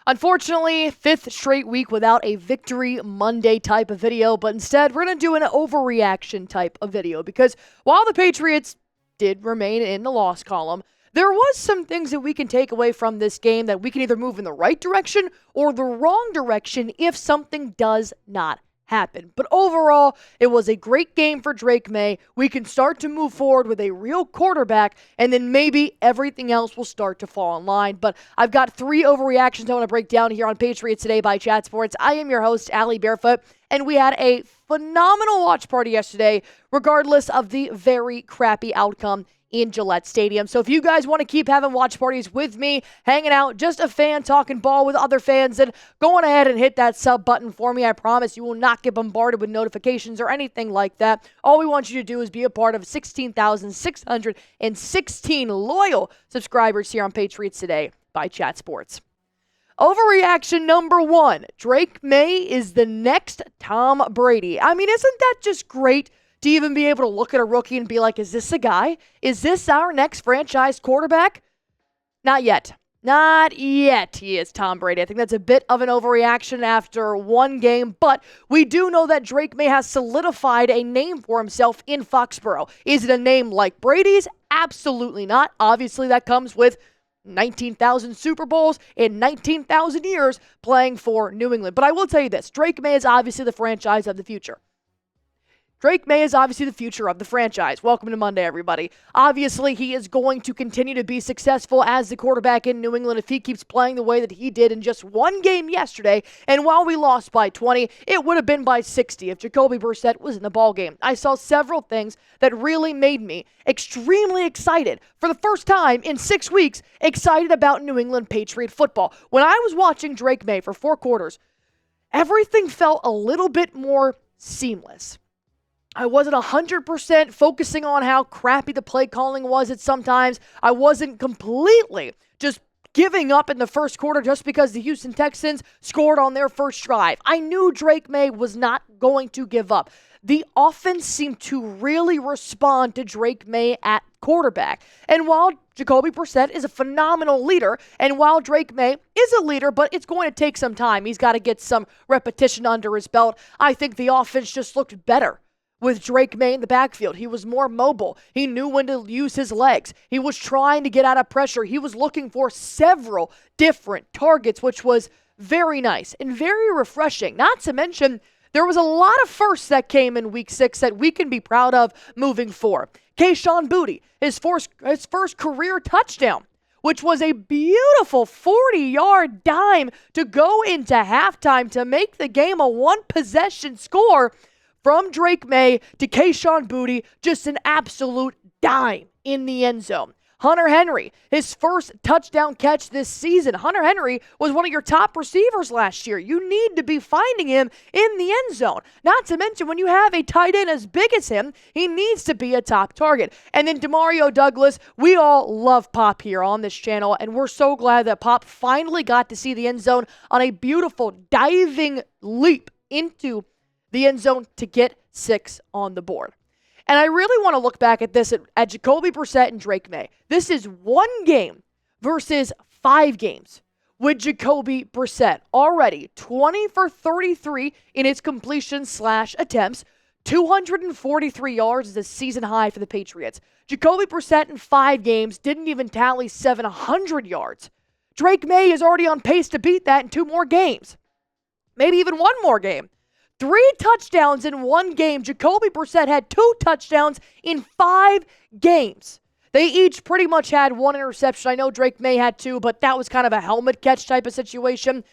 Unfortunately, 5th straight week without a Victory Monday type of video, but instead we're going to do an overreaction type of video because while the Patriots did remain in the loss column, there was some things that we can take away from this game that we can either move in the right direction or the wrong direction if something does not happen. But overall, it was a great game for Drake Maye. We can start to move forward with a real quarterback, and then maybe everything else will start to fall in line. But I've got 3 overreactions I want to break down here on Patriots Today by Chat Sports. I am your host, Allie Barefoot, and we had a phenomenal watch party yesterday, regardless of the very crappy outcome in Gillette Stadium. So if you guys want to keep having watch parties with me, hanging out, just a fan talking ball with other fans, then go on ahead and hit that sub button for me. I promise you will not get bombarded with notifications or anything like that. All we want you to do is be a part of 16,616 loyal subscribers here on Patriots Today by Chat Sports. Overreaction number 1. Drake Maye is the next Tom Brady. I mean, isn't that just great? To even be able to look at a rookie and be like, is this a guy? Is this our next franchise quarterback? Not yet. Not yet, he is Tom Brady. I think that's a bit of an overreaction after one game, but we do know that Drake Maye has solidified a name for himself in Foxborough. Is it a name like Brady's? Absolutely not. Obviously, that comes with 19,000 Super Bowls in 19,000 years playing for New England. But I will tell you this, Drake Maye is obviously the franchise of the future. Drake Maye is obviously the future of the franchise. Welcome to Monday, everybody. Obviously, he is going to continue to be successful as the quarterback in New England if he keeps playing the way that he did in just one game yesterday. And while we lost by 20, it would have been by 60 if Jacoby Brissett was in the ballgame. I saw several things that really made me extremely excited. For the first time in 6 weeks, excited about New England Patriot football. When I was watching Drake Maye for 4 quarters, everything felt a little bit more seamless. I wasn't 100% focusing on how crappy the play calling was at sometimes. I wasn't completely just giving up in the first quarter just because the Houston Texans scored on their first drive. I knew Drake Maye was not going to give up. The offense seemed to really respond to Drake Maye at quarterback. And while Jacoby Brissett is a phenomenal leader, and while Drake Maye is a leader, but it's going to take some time. He's got to get some repetition under his belt. I think the offense just looked better with Drake Maye in the backfield. He was more mobile. He knew when to use his legs. He was trying to get out of pressure. He was looking for several different targets, which was very nice and very refreshing. Not to mention, there was a lot of firsts that came in Week 6 that we can be proud of moving forward. Kayshon Boutte, his first career touchdown, which was a beautiful 40-yard dime to go into halftime to make the game a one-possession score. From Drake Maye to Kayshon Boutte, just an absolute dime in the end zone. Hunter Henry, his first touchdown catch this season. Hunter Henry was one of your top receivers last year. You need to be finding him in the end zone. Not to mention, when you have a tight end as big as him, he needs to be a top target. And then Demario Douglas, we all love Pop here on this channel, and we're so glad that Pop finally got to see the end zone on a beautiful diving leap into the end zone to get 6 on the board. And I really want to look back at this at Jacoby Brissett and Drake Maye. This is 1 game versus 5 games with Jacoby Brissett. Already 20 for 33 in his completion/attempts. 243 yards is a season high for the Patriots. Jacoby Brissett in 5 games didn't even tally 700 yards. Drake Maye is already on pace to beat that in 2 more games. Maybe even 1 more game. 3 touchdowns in 1 game. Jacoby Brissett had 2 touchdowns in 5 games. They each pretty much had 1 interception. I know Drake Maye had 2, but that was kind of a helmet catch type of situation.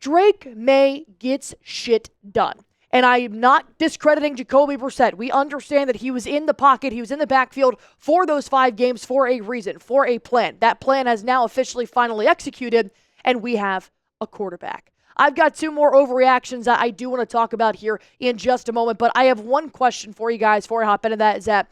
Drake Maye gets shit done. And I am not discrediting Jacoby Brissett. We understand that he was in the pocket, he was in the backfield for those 5 games for a reason, for a plan. That plan has now officially finally executed, and we have a quarterback. I've got 2 more overreactions that I do want to talk about here in just a moment, but I have one question for you guys before I hop into that, is that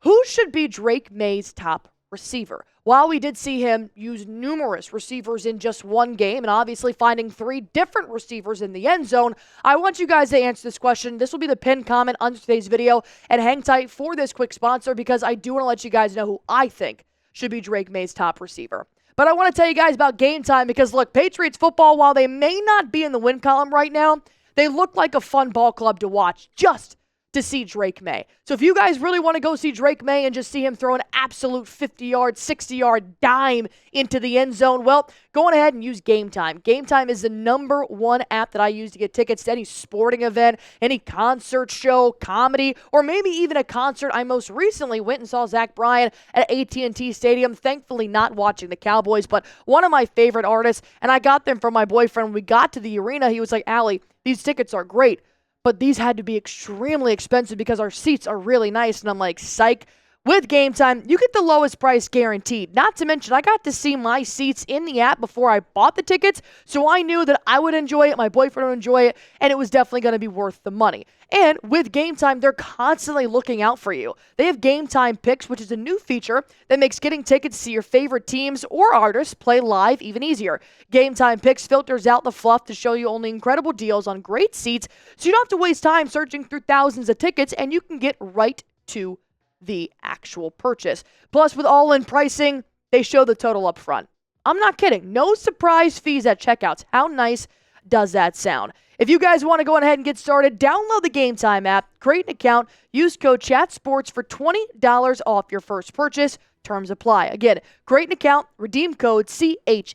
who should be Drake Maye's top receiver? While we did see him use numerous receivers in just 1 game and obviously finding 3 different receivers in the end zone, I want you guys to answer this question. This will be the pinned comment under today's video, and hang tight for this quick sponsor because I do want to let you guys know who I think should be Drake Maye's top receiver. But I want to tell you guys about Game Time because, look, Patriots football, while they may not be in the win column right now, they look like a fun ball club to watch just to see Drake Maye. So if you guys really want to go see Drake Maye and just see him throw an absolute 50-yard, 60-yard dime into the end zone, well, go on ahead and use Game Time. Game Time is the #1 app that I use to get tickets to any sporting event, any concert show, comedy, or maybe even a concert. I most recently went and saw Zach Bryan at AT&T Stadium, thankfully not watching the Cowboys, but one of my favorite artists, and I got them from my boyfriend. When we got to the arena, he was like, Allie, these tickets are great, but these had to be extremely expensive because our seats are really nice. And I'm like, psych. With Game Time, you get the lowest price guaranteed. Not to mention, I got to see my seats in the app before I bought the tickets, so I knew that I would enjoy it, my boyfriend would enjoy it, and it was definitely going to be worth the money. And with Game Time, they're constantly looking out for you. They have Game Time Picks, which is a new feature that makes getting tickets to your favorite teams or artists play live even easier. Game Time Picks filters out the fluff to show you only incredible deals on great seats, so you don't have to waste time searching through thousands of tickets, and you can get right to the actual purchase. Plus, with all-in pricing, they show the total up front. I'm not kidding. No surprise fees at checkouts. How nice does that sound? If you guys want to go ahead and get started, download the Game Time app, create an account, use code CHATSPORTS for $20 off your first purchase. Terms apply. Again, create an account, redeem code CHATSPORTS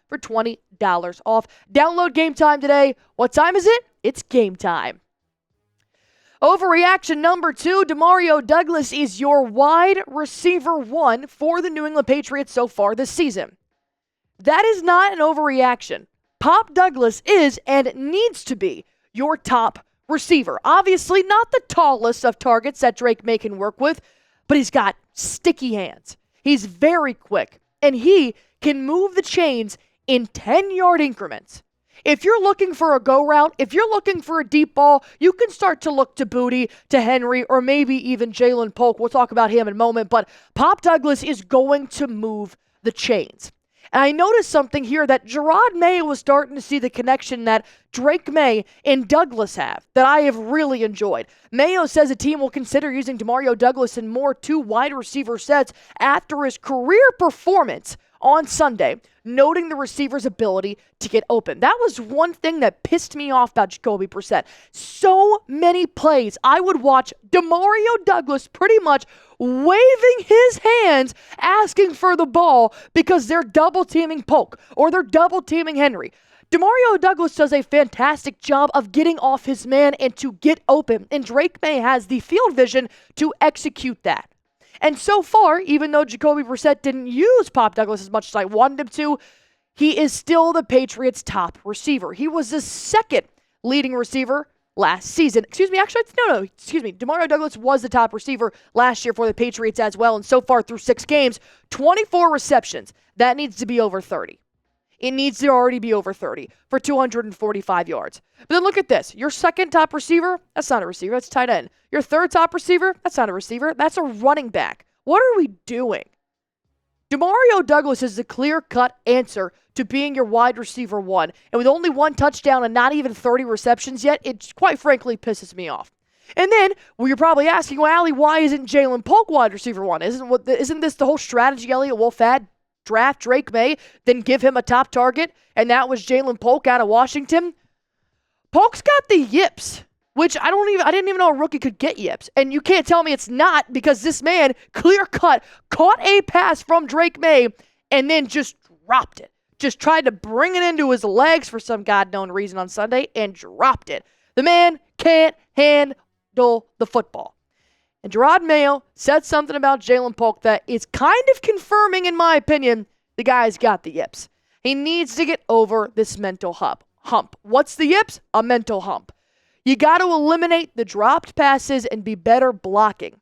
for $20 off. Download Game Time today. What time is it? It's game time. Overreaction #2, Demario Douglas is your wide receiver 1 for the New England Patriots so far this season. That is not an overreaction. Pop Douglas is and needs to be your top receiver. Obviously not the tallest of targets that Drake Maye can work with, but he's got sticky hands. He's very quick, and he can move the chains in 10-yard increments. If you're looking for a go route, if you're looking for a deep ball, you can start to look to Booty, to Henry, or maybe even Jaylen Pul. We'll talk about him in a moment, but Pop Douglas is going to move the chains. And I noticed something here that Jerod Mayo was starting to see the connection that Drake Maye and Douglas have that I have really enjoyed. Mayo says a team will consider using Demario Douglas in more 2 wide receiver sets after his career performance on Sunday, noting the receiver's ability to get open. That was one thing that pissed me off about Jacoby Brissett. So many plays, I would watch Demario Douglas pretty much waving his hands, asking for the ball because they're double-teaming Polk or they're double-teaming Henry. Demario Douglas does a fantastic job of getting off his man and to get open, and Drake Maye has the field vision to execute that. And so far, even though Jacoby Brissett didn't use Pop Douglas as much as I wanted him to, he is still the Patriots' top receiver. He was the second leading receiver last season. Demario Douglas was the top receiver last year for the Patriots as well. And so far through 6 games, 24 receptions. That needs to be over 30. It needs to already be over 30 for 245 yards. But then look at this. Your second top receiver, that's not a receiver, that's tight end. Your third top receiver, that's not a receiver, that's a running back. What are we doing? Demario Douglas is the clear-cut answer to being your wide receiver 1. And with only 1 touchdown and not even 30 receptions yet, it quite frankly pisses me off. And then, well, you're probably asking, well, Allie, why isn't Jaylen Polk wide receiver 1? Isn't this the whole strategy Elliott Wolf had? Draft Drake Maye, then give him a top target, and that was Jaylen Polk out of Washington. Polk's got the yips, which I didn't even know a rookie could get yips. And you can't tell me it's not because this man, clear cut, caught a pass from Drake Maye and then just dropped it. Just tried to bring it into his legs for some God-known reason on Sunday and dropped it. The man can't handle the football. And Jerod Mayo said something about Jaylen Polk that is kind of confirming, in my opinion, the guy's got the yips. He needs to get over this mental hump. What's the yips? A mental hump. You got to eliminate the dropped passes and be better blocking.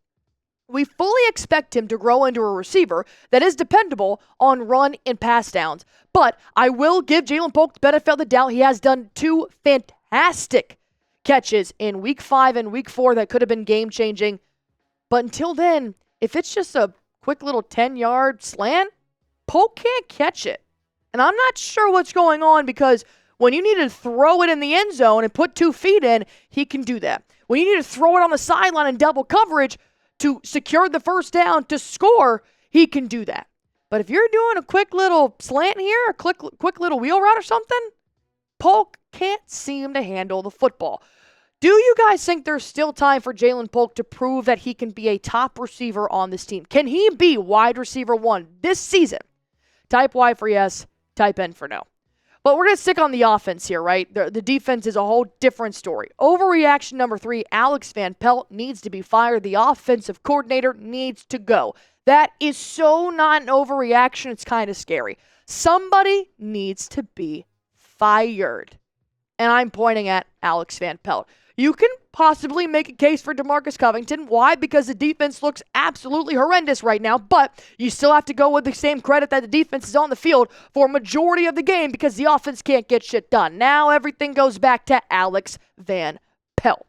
We fully expect him to grow into a receiver that is dependable on run and pass downs. But I will give Jaylen Polk the benefit of the doubt. He has done 2 fantastic catches in Week 5 and Week 4 that could have been game-changing. But until then, if it's just a quick little 10-yard slant, Polk can't catch it. And I'm not sure what's going on because when you need to throw it in the end zone and put 2 feet in, he can do that. When you need to throw it on the sideline in double coverage to secure the first down to score, he can do that. But if you're doing a quick little slant here, a quick little wheel route or something, Polk can't seem to handle the football. Do you guys think there's still time for Jaylen Pul to prove that he can be a top receiver on this team? Can he be wide receiver 1 this season? Type Y for yes, type N for no. But we're going to stick on the offense here, right? The defense is a whole different story. Overreaction number 3, Alex Van Pelt needs to be fired. The offensive coordinator needs to go. That is so not an overreaction, it's kind of scary. Somebody needs to be fired. And I'm pointing at Alex Van Pelt. You can possibly make a case for DeMarcus Covington. Why? Because the defense looks absolutely horrendous right now, but you still have to go with the same credit that the defense is on the field for a majority of the game because the offense can't get shit done. Now everything goes back to Alex Van Pelt.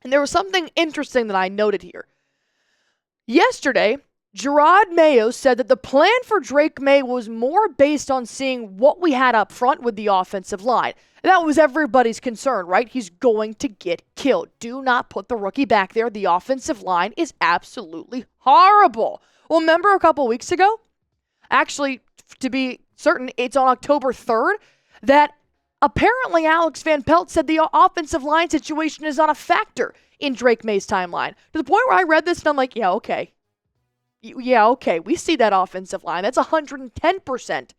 And there was something interesting that I noted here. Yesterday, Jerod Mayo said that the plan for Drake Maye was more based on seeing what we had up front with the offensive line. And that was everybody's concern, right? He's going to get killed. Do not put the rookie back there. The offensive line is absolutely horrible. Well, remember a couple weeks ago? Actually, to be certain, it's on October 3rd that apparently Alex Van Pelt said the offensive line situation is not a factor in Drake Maye's timeline. To the point where I read this and I'm like, yeah, okay. Yeah, okay, we see that offensive line. That's 110%.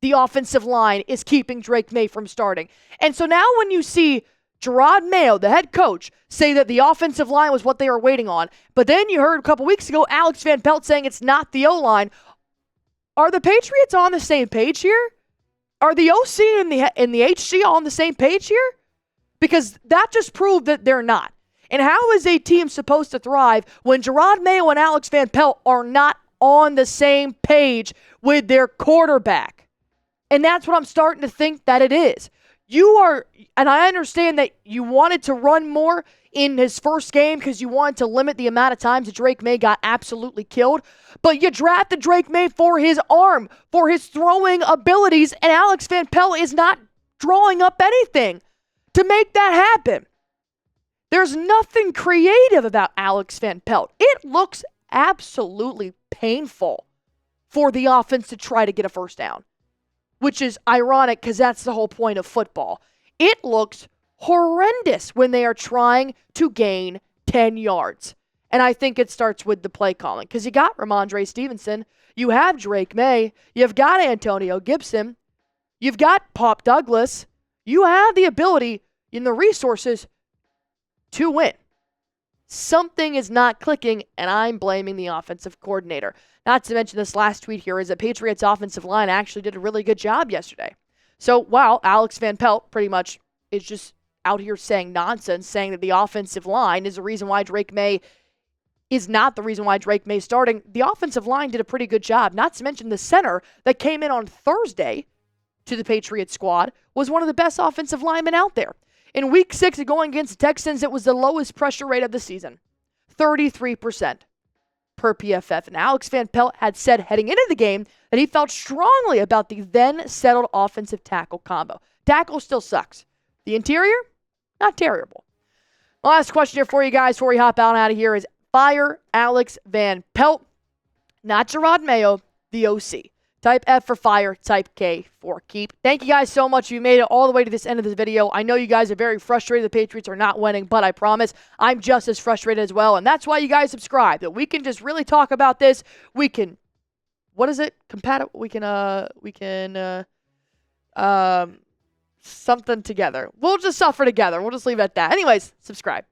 The offensive line is keeping Drake Maye from starting. And so now when you see Jerod Mayo, the head coach, say that the offensive line was what they were waiting on, but then you heard a couple weeks ago Alex Van Pelt saying it's not the O-line, are the Patriots on the same page here? Are the OC and the HC on the same page here? Because that just proved that they're not. And how is a team supposed to thrive when Jerod Mayo and Alex Van Pelt are not on the same page with their quarterback? And that's what I'm starting to think that it is. And I understand that you wanted to run more in his first game because you wanted to limit the amount of times that Drake Maye got absolutely killed. But you drafted Drake Maye for his arm, for his throwing abilities, and Alex Van Pelt is not drawing up anything to make that happen. There's nothing creative about Alex Van Pelt. It looks absolutely painful for the offense to try to get a first down, which is ironic because that's the whole point of football. It looks horrendous when they are trying to gain 10 yards. And I think it starts with the play calling because you got Ramondre Stevenson, you have Drake Maye, you've got Antonio Gibson, you've got Pop Douglas. You have the ability and the resources to win. Something is not clicking, and I'm blaming the offensive coordinator. Not to mention this last tweet here is that Patriots offensive line actually did a really good job yesterday. So, wow, Alex Van Pelt pretty much is just out here saying nonsense, saying that the offensive line is the reason why Drake Maye is not the reason why Drake Maye is starting. The offensive line did a pretty good job. Not to mention the center that came in on Thursday to the Patriots squad was one of the best offensive linemen out there. In Week 6 going against the Texans, it was the lowest pressure rate of the season, 33% per PFF. And Alex Van Pelt had said heading into the game that he felt strongly about the then settled offensive tackle combo. Tackle still sucks. The interior, not terrible. Last question here for you guys before we hop out of here is fire Alex Van Pelt, not Jerod Mayo, the OC. Type F for fire, type K for keep. Thank you guys so much. You made it all the way to this end of this video. I know you guys are very frustrated the Patriots are not winning, but I promise I'm just as frustrated as well. And that's why you guys subscribe, that we can just really talk about this. We can, what is it? Compatible. We can something together. We'll just suffer together. We'll just leave it at that. Anyways, subscribe.